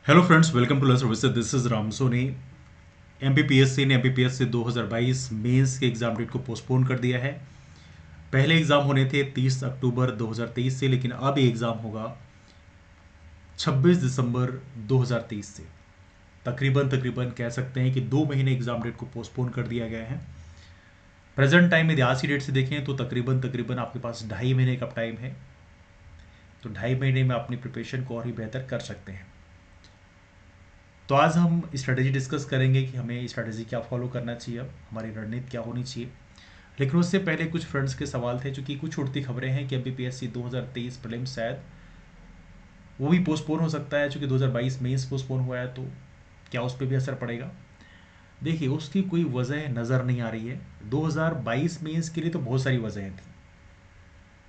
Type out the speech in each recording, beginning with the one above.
Hello friends, welcome to learn services. This is Ram Soni. MPPSC ने MPPSC 2022 mains के exam date को postpone कर दिया है। पहले एग्जाम होने थे 30 अक्टूबर 2023 से, लेकिन अब ये एग्जाम होगा 26 दिसंबर 2023 से। तकरीबन तकरीबन कह सकते हैं कि 2 महीने एग्जाम डेट को पोस्टपोन कर दिया गया है। प्रेजेंट टाइम में आज की डेट से देखें तो तकरीबन तकरीबन आपके पास 2.5 महीने का टाइम है। तो 2.5 महीने में अपनी प्रिपरेशन को और ही बेहतर कर सकते हैं। तो आज हम स्ट्रेटेजी डिस्कस करेंगे कि हमें स्ट्रेटेजी क्या फॉलो करना चाहिए, अब हमारी रणनीति क्या होनी चाहिए। लेकिन उससे पहले कुछ फ्रेंड्स के सवाल थे, चूंकि कुछ उड़ती खबरें हैं कि एमपीपीएससी 2023 प्रीलिम्स शायद वो भी पोस्टपोन हो सकता है। चूंकि 2022 मेंस पोस्टपोन हुआ है, तो क्या उस पर भी असर पड़ेगा? देखिए, उसकी कोई वजह नज़र नहीं आ रही है। 2022 मेंस के लिए तो बहुत सारी वजहें थी।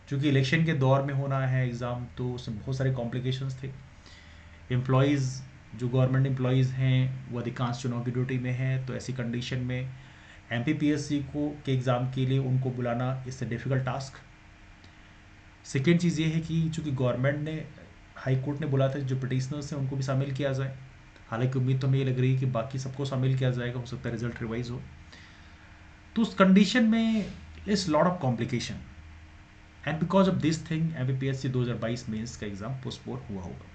चूंकि इलेक्शन के दौर में होना है एग्ज़ाम, तो उसमें बहुत सारे कॉम्प्लिकेशंस थे। एम्प्लॉयज़, जो गवर्नमेंट एम्प्लॉयज़ हैं, वो अधिकांश चुनाव की ड्यूटी में हैं। तो ऐसी कंडीशन में एमपीपीएससी को के एग्ज़ाम के लिए उनको बुलाना इससे डिफ़िकल्ट टास्क। सेकेंड चीज़ ये है कि चूंकि गवर्नमेंट ने, हाई कोर्ट ने बोला था जो पिटिशनर्स हैं उनको भी शामिल किया जाए। हालांकि उम्मीद तो हमें ये लग रही है कि बाकी सबको शामिल किया जाएगा, हो सकता है रिजल्ट रिवाइज हो। तो उस कंडीशन में it's lot of complication, and because of this thing MPPSC 2022 mains का एग्ज़ाम पोस्टपोन हुआ होगा।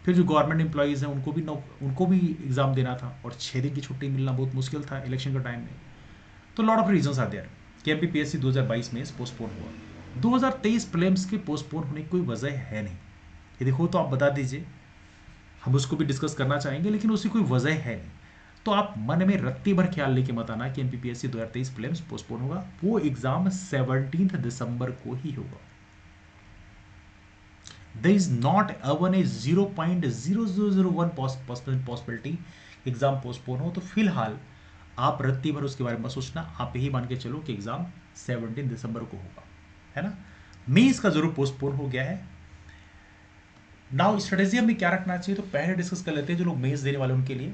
फिर जो गवर्नमेंट एम्प्लॉयज़ हैं उनको भी एग्ज़ाम देना था, और 6 दिन की छुट्टी मिलना बहुत मुश्किल था इलेक्शन का टाइम में। तो lot of reasons are there कि एमपीपीएससी 2022 में पोस्टपोन हुआ। 2023 प्रीलिम्स के पोस्टपोन होने की कोई वजह है नहीं। ये देखो तो आप बता दीजिए, हम उसको भी डिस्कस करना चाहेंगे, लेकिन उसकी कोई वजह है नहीं। तो आप मन में रत्ती भर ख्याल लेके मत आना कि एमपीपीएससी 2023 प्रीलिम्स पोस्टपोन होगा। वो एग्जाम 17 दिसंबर को ही होगा। there is not even a 0.0001 possibility exam postpone हो। तो फिलहाल आप रत्ती भर उसके बारे में सोचना, आप यही मान के चलो कि एग्जाम 17 दिसंबर को होगा, है ना। मेंस का जरूर पोस्टपोन हो गया है। नाउ स्ट्रेटेजी हमें क्या रखना चाहिए, तो पहले डिस्कस कर लेते हैं जो लोग मेंस देने वाले उनके लिए।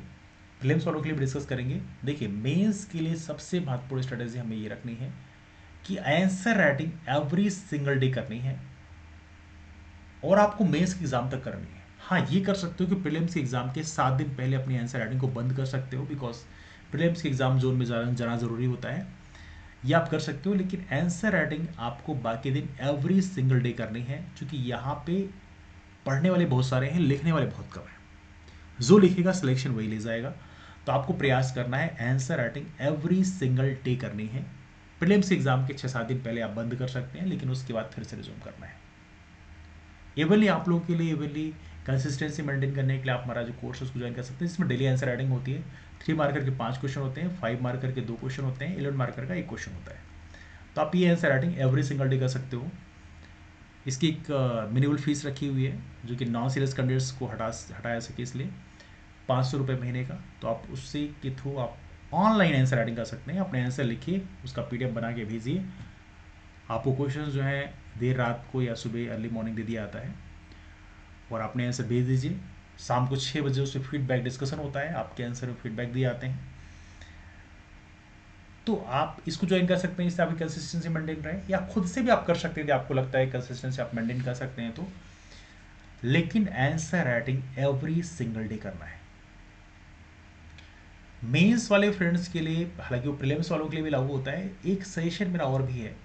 प्रीलिम्स वालों के लिए भी डिस्कस करेंगे। देखिए, मेंस के लिए सबसे महत्वपूर्ण स्ट्रेटेजी हमें ये रखनी है कि answer writing every single day करनी है, और आपको मेंस के एग्जाम तक करनी है। हाँ, ये कर सकते हो कि प्रीलिम्स के एग्जाम के 7 दिन पहले अपनी आंसर राइटिंग को बंद कर सकते हो, बिकॉज प्रीलिम्स के एग्जाम जोन में जाना जरूरी होता है। ये आप कर सकते हो, लेकिन आंसर राइटिंग आपको बाकी दिन एवरी सिंगल डे करनी है। क्योंकि यहाँ पे पढ़ने वाले बहुत सारे हैं, लिखने वाले बहुत कम हैं। जो लिखेगा सिलेक्शन वही ले जाएगा। तो आपको प्रयास करना है answer writing every single day करनी है। प्रीलिम्स एग्जाम के 6-7 दिन पहले आप बंद कर सकते हैं, लेकिन उसके बाद फिर से रिज्यूम करना है। एवनली आप लोगों के लिए, एवनली कंसिस्टेंसी मेंटेन करने के लिए आप हमारा जो कोर्स है उसको ज्वाइन कर सकते हैं, जिसमें डेली आंसर राइटिंग होती है। 3 मार्कर के 5 क्वेश्चन होते हैं, 5 मार्कर के 2 क्वेश्चन होते हैं, 11 मार्कर का 1 क्वेश्चन होता है। तो आप ये answer writing every single day कर सकते हो। इसकी एक मिनिमल फीस रखी हुई है, जो कि नॉन सीरियस कैंडिडेट्स को हटाया सके, इसलिए 500 रुपये महीने का। तो आप उससे के थ्रू आप ऑनलाइन आंसर राइटिंग कर सकते हैं। अपने आंसर लिखिए, उसका पीडीएफ बना के भेजिए। आपको क्वेश्चन जो है देर रात को या सुबह अर्ली मॉर्निंग दे दिया आता है, और आपने आंसर भेज दीजिए। शाम को 6 बजे उससे फीडबैक डिस्कशन होता है, आपके आंसर में फीडबैक दिए आते हैं। तो आप इसको ज्वाइन कर सकते हैं, इससे आपकी कंसिस्टेंसी मेंटेन रहे, या खुद से भी आप कर सकते हैं, आपको लगता है कंसिस्टेंसी आप मेंटेन कर सकते हैं तो। लेकिन answer writing every single day करना है। मेंस वाले फ्रेंड्स के लिए, हालांकि वो प्रीलिम्स वालों के लिए भी लागू होता है, एक सजेशन मेरा और भी है।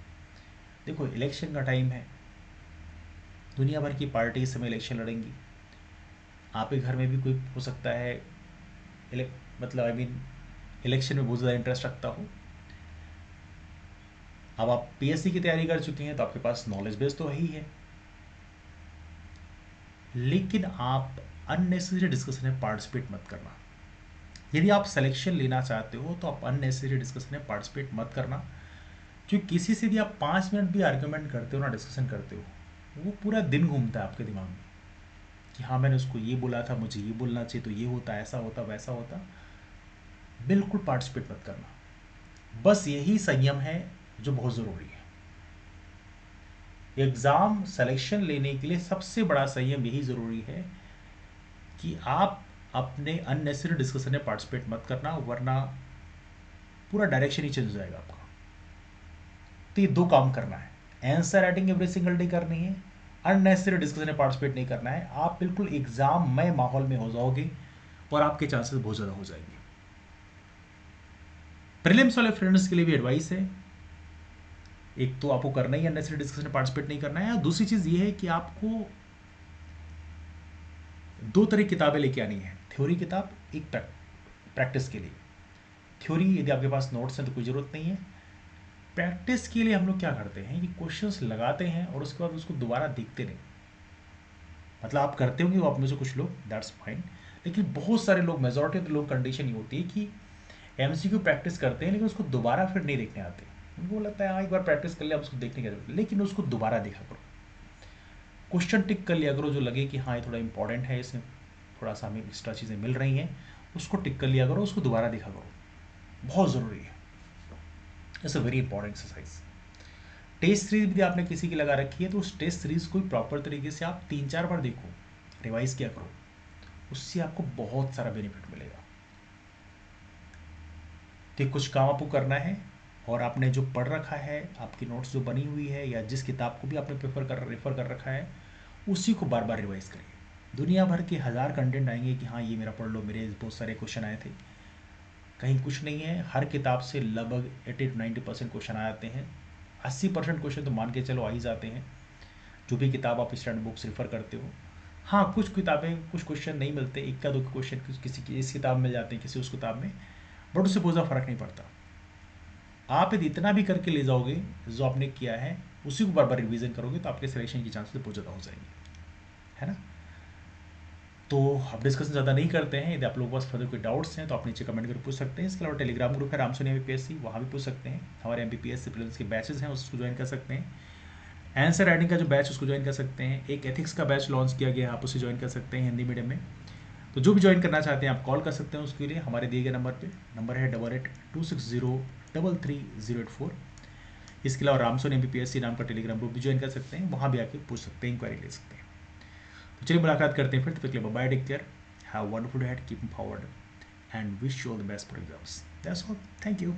देखो, इलेक्शन का टाइम है, दुनिया भर की पार्टी इस समय इलेक्शन लड़ेंगी। आपके घर में भी कोई हो सकता है मतलब आई मीन इलेक्शन में बहुत ज़्यादा इंटरेस्ट रखता हो। अब आप पीएससी की तैयारी कर चुके हैं, तो आपके पास नॉलेज बेस तो ही है, लेकिन आप अननेसेसरी डिस्कशन में पार्टिसिपेट मत करना। यदि आप सिलेक्शन लेना चाहते हो तो आप अननेसेसरी डिस्कशन में पार्टिसिपेट मत करना। क्योंकि किसी से भी आप 5 मिनट भी आर्ग्यूमेंट करते हो ना, डिस्कशन करते हो, वो पूरा दिन घूमता है आपके दिमाग में कि हाँ मैंने उसको ये बोला था, मुझे ये बोलना चाहिए, तो ये होता, ऐसा होता, वैसा होता। बिल्कुल पार्टिसिपेट मत करना। बस यही संयम है जो बहुत ज़रूरी है। एग्ज़ाम सिलेक्शन लेने के लिए सबसे बड़ा संयम यही ज़रूरी है कि आप अपने अननेसेसरी डिस्कशन में पार्टिसिपेट मत करना, वरना पूरा डायरेक्शन ही चेंज हो जाएगा आपका। तो ये 2 काम करना है, answer writing every single day करनी है, अननेसेसरी डिस्कशन में पार्टिसिपेट नहीं करना है। आप बिल्कुल एग्जाम में माहौल में हो जाओगे और आपके चांसेस बहुत ज़्यादा हो जाएंगे। प्रीलिम्स वाले फ्रेंड्स के लिए भी एडवाइस है, एक तो आपको करना ही अननेसेसरी डिस्कशन में पार्टिसिपेट नहीं करना है, और दूसरी चीज़ ये है कि आपको 2 तरह की किताबें लेके आनी है, थ्योरी किताब, एक प्रैक्टिस के लिए। थ्योरी यदि आपके पास नोट्स हैं तो कोई ज़रूरत नहीं है। प्रैक्टिस के लिए हम लोग क्या करते हैं कि क्वेश्चंस लगाते हैं और उसके बाद उसको दोबारा देखते नहीं। मतलब आप करते होंगे वो आप में से कुछ लोग, दैट्स फाइन, लेकिन बहुत सारे लोग, मेजॉरिटी ऑफ लोग कंडीशन ये होती है कि एमसीक्यू प्रैक्टिस करते हैं लेकिन उसको दोबारा फिर नहीं देखने आते। उनको लगता है हाँ एक बार प्रैक्टिस कर लिया, अब उसको देखने की जरूरत है, लेकिन उसको दोबारा देखा करो, क्वेश्चन टिक कर लिया करो जो लगे कि हाँ ये थोड़ा इंपॉर्टेंट है, इसमें थोड़ा सा हमें एक्स्ट्रा चीज़ें मिल रही हैं, उसको टिक कर लिया करो, उसको दोबारा देखा करो, बहुत ज़रूरी है। It's a very important exercise. Test series भी आपने किसी की लगा रखी है तो उस टेस्ट सीरीज को प्रॉपर तरीके से आप 3-4 बार देखो, रिवाइज किया करो, उससे आपको बहुत सारा बेनिफिट मिलेगा। तो कुछ काम आपको करना है, और आपने जो पढ़ रखा है, आपकी नोट्स जो बनी हुई है, या जिस किताब को भी आपने रेफर कर रखा है, उसी को बार बार रिवाइज करिए। दुनिया भर के 1000 कंटेंट आएंगे कि हाँ ये मेरा पढ़ लो, मेरे बहुत सारे क्वेश्चन आए थे, कहीं कुछ नहीं है। हर किताब से लगभग 80-90% क्वेश्चन आ जाते हैं, 80% क्वेश्चन तो मान के चलो आ ही जाते हैं, जो भी किताब आप स्टैंडर्ड बुक्स रेफर करते हो। हाँ कुछ किताबें कुछ क्वेश्चन नहीं मिलते, इक्का दो क्वेश्चन किसी की इस किताब में मिल जाते हैं, किसी उस किताब में, बट उससे बहुत ज़्यादा फर्क नहीं पड़ता। आप यदि इतना भी करके ले जाओगे जो आपने किया है, उसी को बार बार रिवीजन करोगे, तो आपके सिलेक्शन की चांसेस बहुत ज़्यादा हो जाएंगे, है ना। तो अब डिस्कशन ज़्यादा नहीं करते हैं। यदि आप लोगों के पास फर्दर कोई डाउट्स हैं तो आप नीचे कमेंट करके पूछ सकते हैं। इसके अलावा टेलीग्राम ग्रुप है रामसोनी एमपीपीएससी, वहाँ भी पूछ सकते हैं। हमारे एमपीपीएससी प्रीलिम्स के बैचेस हैं, उसको ज्वाइन कर सकते हैं। आंसर राइटिंग का जो बैच उसको ज्वाइन कर सकते हैं। एक एथिक्स का बैच लॉन्च किया गया है, आप उसे ज्वाइन कर सकते हैं हिंदी मीडियम में। तो जो भी ज्वाइन करना चाहते हैं आप कॉल कर सकते हैं उसके लिए, हमारे दिए गए नंबर पे। नंबर है 8826033084। इसके अलावा रामसोनी एमपीपीएससी नाम का टेलीग्राम ग्रुप भी ज्वाइन कर सकते हैं, वहाँ भी आके पूछ सकते हैं, इंक्वायरी ले सकते हैं। तो चलिए मुलाकात करते हैं फिर, तब तक के लिए bye, take care, have wonderful day, keep forward, and wish you all the best for exams. That's all. Thank you.